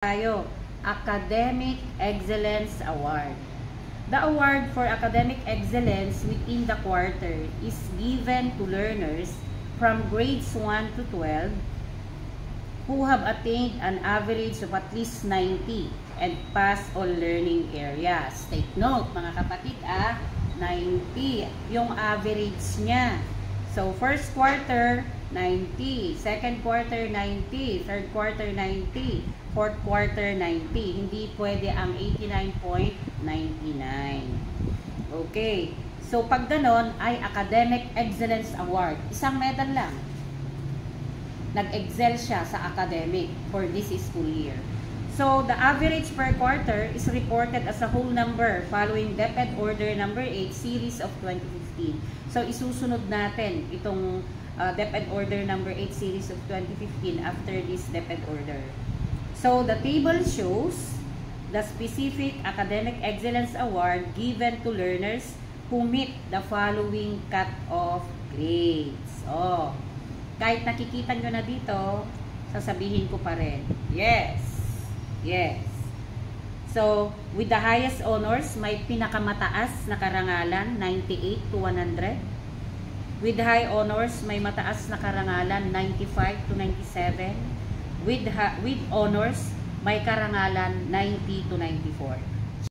Tayo, Academic Excellence Award. The award for academic excellence within the quarter is given to learners from grades 1 to 12 who have attained an average of at least 90 and passed all learning areas. Take note mga kapatid, 90 yung average niya. So first quarter 90, second quarter 90, third quarter 90, fourth quarter 90. Hindi pwede ang 89.99. Okay. So pag ganon ay Academic Excellence Award. Isang medal lang. Nag-excel siya sa academic for this school year. So the average per quarter is reported as a whole number following DepEd Order number 8 series of 2015. So isusunod natin itong DepEd Order number 8 series of 2015 after this DepEd Order. So the table shows the specific Academic Excellence Award given to learners who meet the following cut-off grades. Oh, kahit nakikita nyo na dito, sasabihin ko pa rin. Yes. Yes. So, with the highest honors, may pinakamataas na karangalan, 98 to 100. With high honors, may mataas na karangalan, 95 to 97. With honors, may karangalan, 90 to 94.